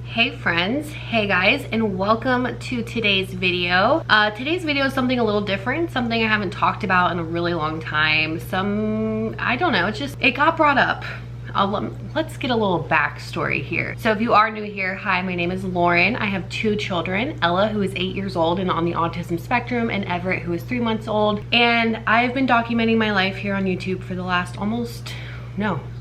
Hey friends, hey guys, and welcome to today's video. Today's video is something a little different, something I haven't talked about in a really long time. I don't know, it got brought up. Let's get a little backstory here. So if you are new here, hi, my name is Lauren. I have two children, Ella, who is 8 years old and on the autism spectrum, and Everett, who is 3 months old. And I've been documenting my life here on YouTube for the last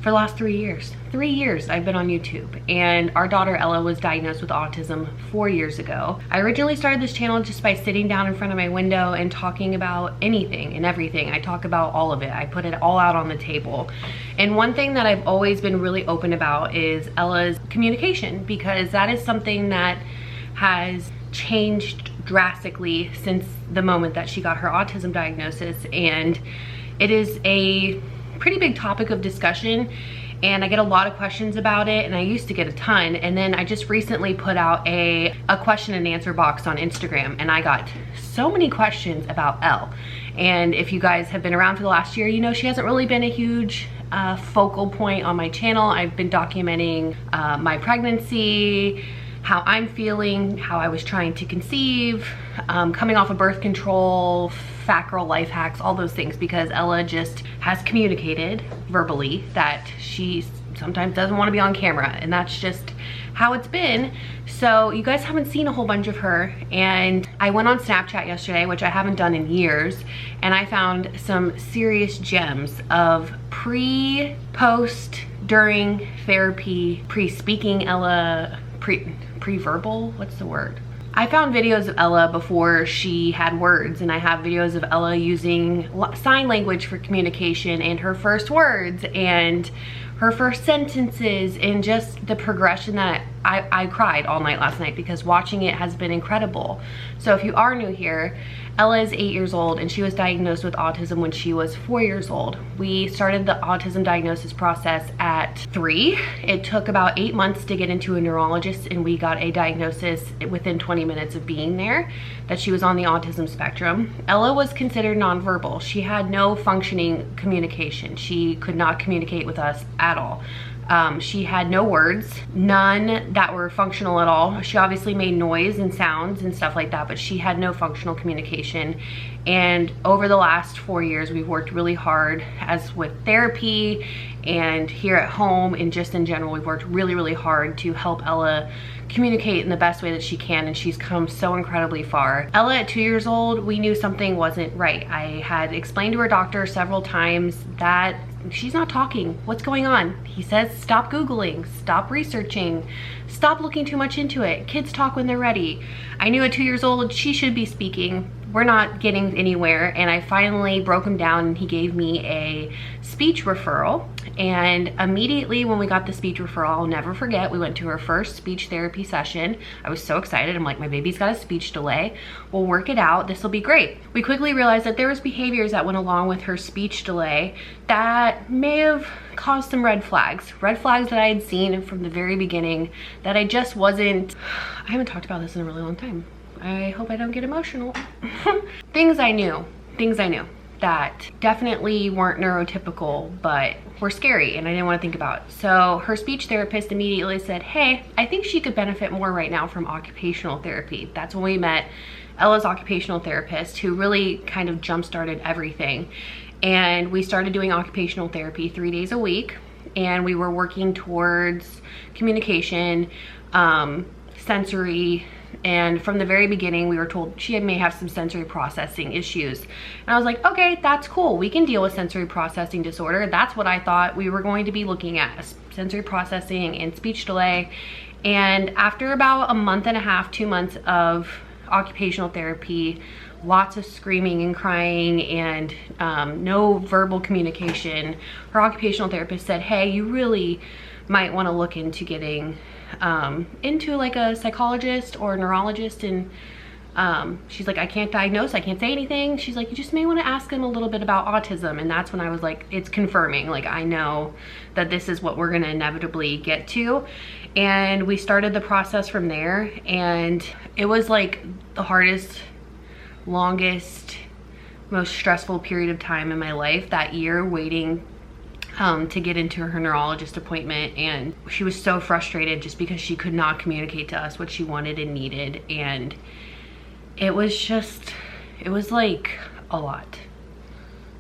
for the last 3 years. 3 years I've been on YouTube, and our daughter Ella was diagnosed with autism 4 years ago. I originally started this channel just by sitting down in front of my window and talking about anything and everything. I talk about all of it. I put it all out on the table. And one thing that I've always been really open about is Ella's communication, because that is something that has changed drastically since the moment that she got her autism diagnosis, and it is a pretty big topic of discussion, and I get a lot of questions about it, and I used to get a ton. And then I just recently put out a question and answer box on Instagram, and I got so many questions about Elle. And if you guys have been around for the last year, you know she hasn't really been a huge focal point on my channel. I've been documenting my pregnancy, how I'm feeling, how I was trying to conceive, coming off of birth control, fat girl life hacks, all those things, because Ella just has communicated verbally that she sometimes doesn't want to be on camera, and that's just how it's been. So you guys haven't seen a whole bunch of her, and I went on Snapchat yesterday, which I haven't done in years, and I found some serious gems of pre, post, during therapy, pre-speaking Ella, pre-verbal, what's the word? I found videos of Ella before she had words, and I have videos of Ella using sign language for communication, and her first words and her first sentences, and just the progression that I cried all night last night because watching it has been incredible. So if you are new here, Ella is 8 years old, and she was diagnosed with autism when she was 4 years old. We started the autism diagnosis process at 3. It took about 8 months to get into a neurologist, and we got a diagnosis within 20 minutes of being there that she was on the autism spectrum. Ella was considered nonverbal. She had no functioning communication. She could not communicate with us at all. She had no words, none that were functional at all. She obviously made noise and sounds and stuff like that, but she had no functional communication. And over the last 4 years, we've worked really hard, as with therapy and here at home, and just in general, we've worked really, really hard to help Ella communicate in the best way that she can, and she's come so incredibly far. Ella at 2 years old, we knew something wasn't right. I had explained to her doctor several times that she's not talking. What's going on? He says, stop Googling, stop researching, stop looking too much into it. Kids talk when they're ready. I knew at 2 years old, she should be speaking. We're not getting anywhere, and I finally broke him down, and he gave me a speech referral. And immediately when we got the speech referral, I'll never forget, we went to her first speech therapy session. I was so excited. I'm like, my baby's got a speech delay. We'll work it out. This will be great. We quickly realized that there was behaviors that went along with her speech delay that may have caused some red flags that I had seen from the very beginning, that I just wasn't, I haven't talked about this in a really long time. I hope I don't get emotional. Things I knew that definitely weren't neurotypical, but were scary, and I didn't want to think about. So her speech therapist immediately said, hey, I think she could benefit more right now from occupational therapy. That's when we met Ella's occupational therapist, who really kind of jump-started everything. And we started doing occupational therapy 3 days a week, and we were working towards communication, sensory, and from the very beginning we were told she may have some sensory processing issues. And I was like, okay, that's cool. We can deal with sensory processing disorder. That's what I thought we were going to be looking at, sensory processing and speech delay. And after about a month and a half, 2 months of occupational therapy, lots of screaming and crying, and no verbal communication, her occupational therapist said, hey, you really might want to look into getting into like a psychologist or a neurologist. And she's like, I can't diagnose, I can't say anything. She's like, you just may want to ask them a little bit about autism. And that's when I was like, it's confirming, like I know that this is what we're gonna inevitably get to. And we started the process from there, and it was like the hardest, longest, most stressful period of time in my life that year, waiting to get into her neurologist appointment, and she was so frustrated just because she could not communicate to us what she wanted and needed. And it was like a lot.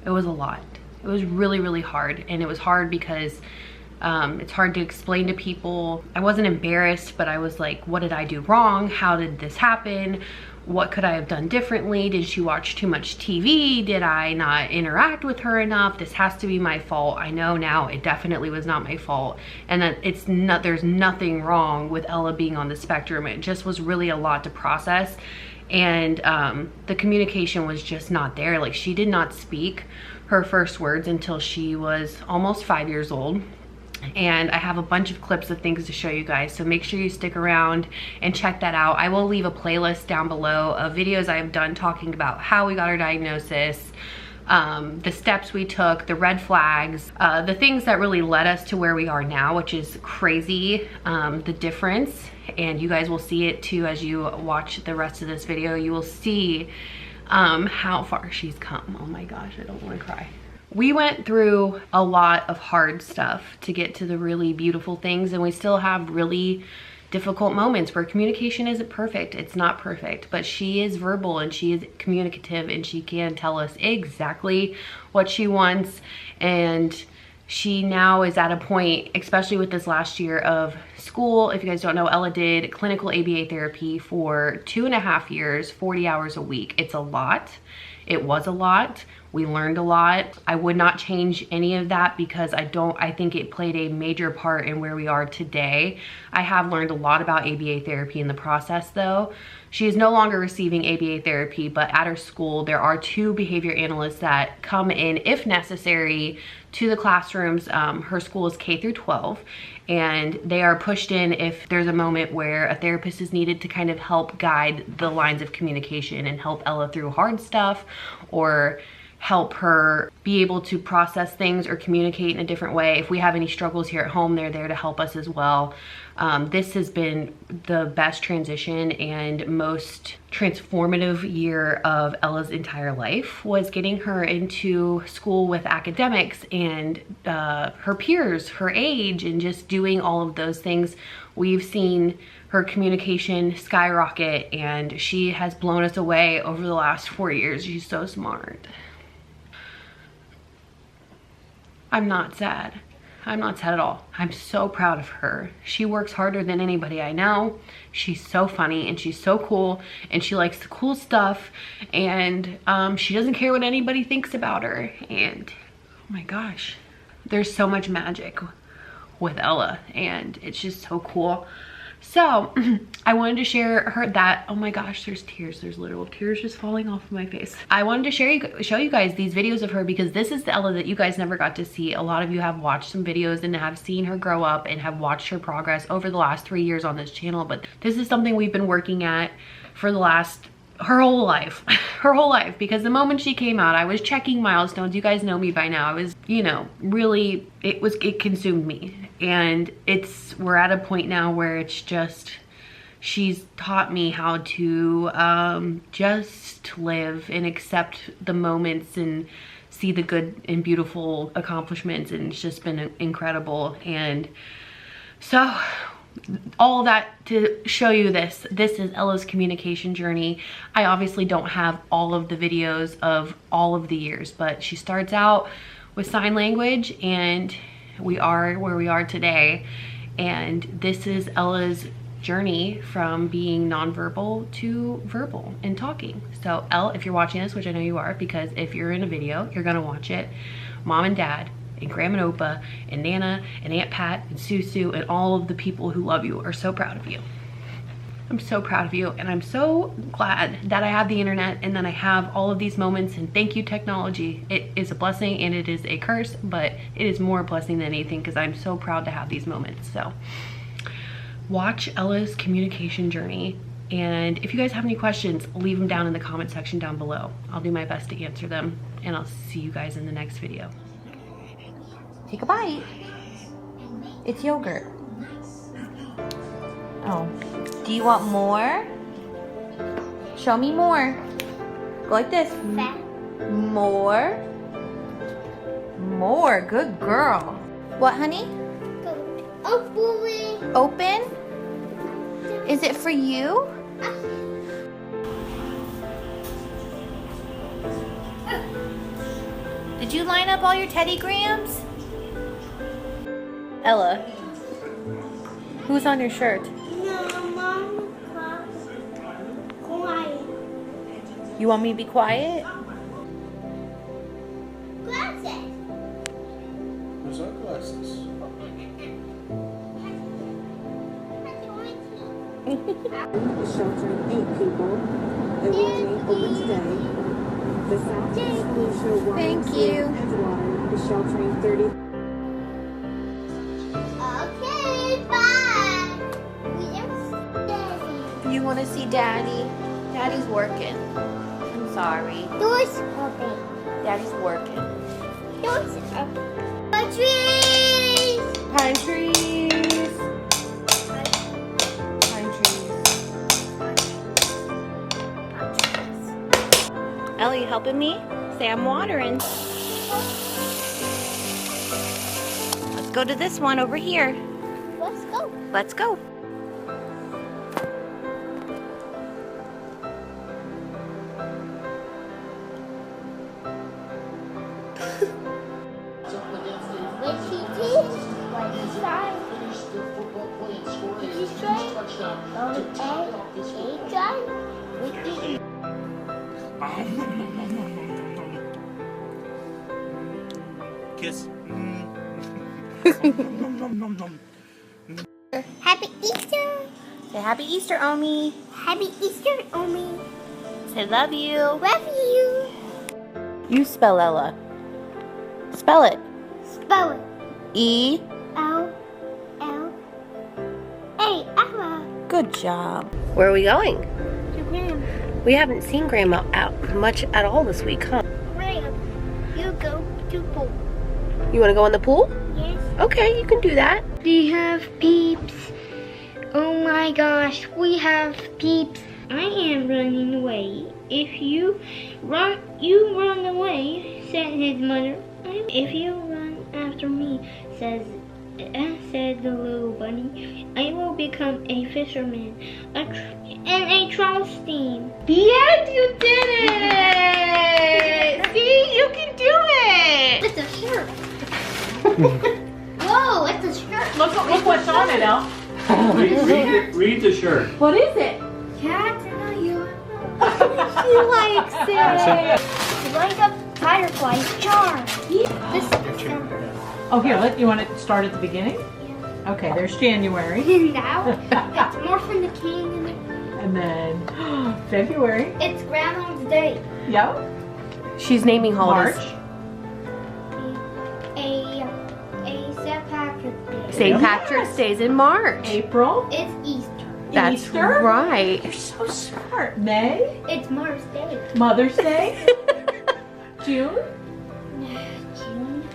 It was a lot. It was really, really hard. And it was hard because it's hard to explain to people. I wasn't embarrassed, but I was like, what did I do wrong? How did this happen? What could I have done differently? Did she watch too much TV? Did I not interact with her enough? This has to be my fault. I know now it definitely was not my fault, and that there's nothing wrong with Ella being on the spectrum. It just was really a lot to process, and the communication was just not there. Like, she did not speak her first words until she was almost 5 years old. And I have a bunch of clips of things to show you guys, so make sure you stick around and check that out. I will leave a playlist down below of videos I have done talking about how we got our diagnosis, the steps we took, the red flags, the things that really led us to where we are now, which is crazy, the difference. And you guys will see it too as you watch the rest of this video. You will see how far she's come. Oh my gosh, I don't want to cry. We went through a lot of hard stuff to get to the really beautiful things, and we still have really difficult moments where communication isn't perfect. It's not perfect, but she is verbal and she is communicative, and she can tell us exactly what she wants. And she now is at a point, especially with this last year of school. If you guys don't know, Ella did clinical ABA therapy for 2.5 years, 40 hours a week. It's a lot. It was a lot. We learned a lot. I would not change any of that because I think it played a major part in where we are today. I have learned a lot about ABA therapy in the process though. She is no longer receiving ABA therapy, but at her school, there are 2 behavior analysts that come in, if necessary, to the classrooms. Her school is K through 12, and they are pushed in if there's a moment where a therapist is needed to kind of help guide the lines of communication and help Ella through hard stuff, or help her be able to process things or communicate in a different way. If we have any struggles here at home, they're there to help us as well. This has been the best transition and most transformative year of Ella's entire life, was getting her into school with academics and her peers, her age, and just doing all of those things. We've seen her communication skyrocket, and she has blown us away over the last 4 years. She's so smart. I'm not sad. I'm not sad at all. I'm so proud of her. She works harder than anybody I know. She's so funny and she's so cool, and she likes the cool stuff, and she doesn't care what anybody thinks about her. And oh my gosh, there's so much magic with Ella, and it's just so cool. So I wanted to share that. Oh my gosh, there's tears. There's literal tears just falling off of my face. I wanted to show you guys these videos of her because this is the Ella that you guys never got to see. A lot of you have watched some videos and have seen her grow up and have watched her progress over the last 3 years on this channel. But this is something we've been working at for her whole life. Her whole life, because the moment she came out, I was checking milestones. You guys know me by now. I was, you know, really, it consumed me. And we're at a point now where it's just, she's taught me how to just live and accept the moments and see the good and beautiful accomplishments, and it's just been incredible. And so all that to show you this is Ella's communication journey. I obviously don't have all of the videos of all of the years, but she starts out with sign language, and we are where we are today. And this is Ella's journey from being nonverbal to verbal and talking. So Elle, if you're watching this, which I know you are, because if you're in a video, you're gonna watch it. Mom and Dad and Grandma and Opa and Nana and Aunt Pat and Susu and all of the people who love you are so proud of you. I'm so proud of you, and I'm so glad that I have the internet and that I have all of these moments. And thank you, technology. It is a blessing and it is a curse, but it is more a blessing than anything because I'm so proud to have these moments. So watch Ella's communication journey, and if you guys have any questions, leave them down in the comment section down below. I'll do my best to answer them, and I'll see you guys in the next video. Take a bite. It's yogurt. Oh. Do you want more? Show me more. Go like this. More. More. Good girl. What, honey? Open. Open? Is it for you? Did you line up all your Teddy Grahams? Ella, who's on your shirt? No, Mom. Quiet. You want me to be quiet? Glasses. Who's our glasses? is sheltering 8 people. It will remain open today. The Southeast Blue Show Thank you. Edgewater is sheltering 30. Okay, bye. We are steady. You want to see Daddy? Daddy's working. I'm sorry. Doors open. Daddy's working. Doors open. Trees. Pine trees. Pine trees. Ellie, you helping me? Say I'm watering. Let's go to this one over here. Let's go. Let's go. When she did, like side. Did you straight? On the egg, dry. With the Kiss. Happy Easter. Say Happy Easter, Omi. Happy Easter, Omi. Say love you. Love you. You spell Ella. Spell it. Spell it. E. L. A. Ella. Good job. Where are we going? To Graham. We haven't seen Grandma out much at all this week, huh? Graham, you go to pool. You want to go in the pool? Yes. Okay, you can do that. We have peeps. Oh my gosh, we have peeps. I am running away. If you run away, said his mother. If you run after me, said the little bunny, I will become a fisherman and a trout steam. Yes, you did it! See, you can do it! It's a shirt. Whoa, it's a shirt. Look what's on it, El. Read the shirt. What is it? Cats in the yard. She likes it. Light up fireflies charm. This is December. Oh, here, you want to start at the beginning? Yeah. Okay, there's January. Now it's Morphin the King. And then February. It's Groundhog's Day. Yep. She's naming holidays. March. A St. Patrick's Day. St. Patrick's Day's in March. April. It's Easter. That's Easter. right. You're so smart. May. It's Mother's Day. Mother's Day. June. June.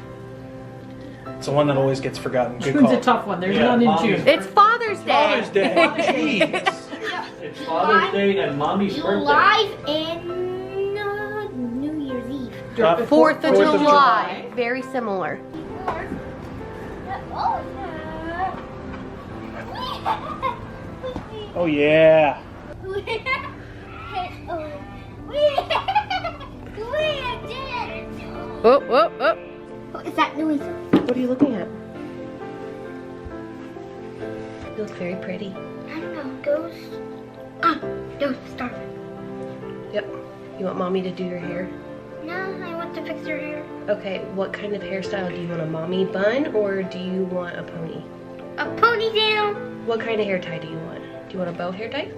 It's the one that always gets forgotten. Good June's call. a tough one. There's Yeah, none in Mommy's June. It's Father's Day. Father's Day. Jeez. It's Father's Day and Mommy's birthday. July and New Year's Eve. 4th of of July. Very similar. Oh yeah. Oh, oh, oh. What is that noise? What are you looking at? You look very pretty. I don't know. Ghost. Ghost star. Yep. You want Mommy to do your hair? No, I want to fix your hair. Okay, what kind of hairstyle? Do you want a mommy bun or do you want a pony? A ponytail. What kind of hair tie do you want? Do you want a bow hair tie?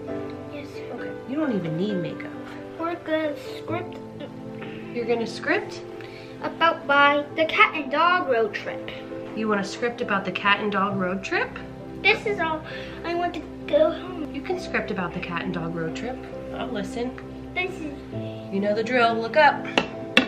Yes. Okay. You don't even need makeup. We're gonna script You're gonna script? about the cat and dog road trip. You want a script about the cat and dog road trip? This is all. I want to go home. You can script about the cat and dog road trip. I'll listen. This is You know the drill. Look up.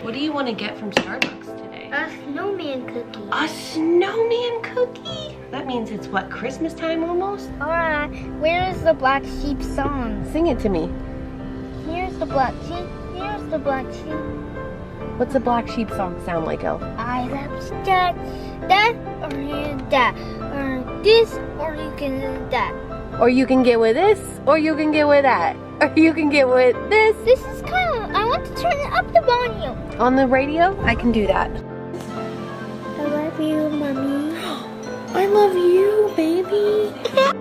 What do you want to get from Starbucks today? a snowman cookie. A snowman cookie? That means it's what, Christmas time almost? Alright, where is the black sheep song? Sing it to me. Here's the black sheep. Here's the black sheep. What's a black sheep song sound like, El? I love that, that, or that, or this, or you can do that. Or you can get with this, or you can get with that. Or you can get with this. This is kind of, I want to turn up the volume. On the radio, I can do that. I love you, Mommy. I love you, baby.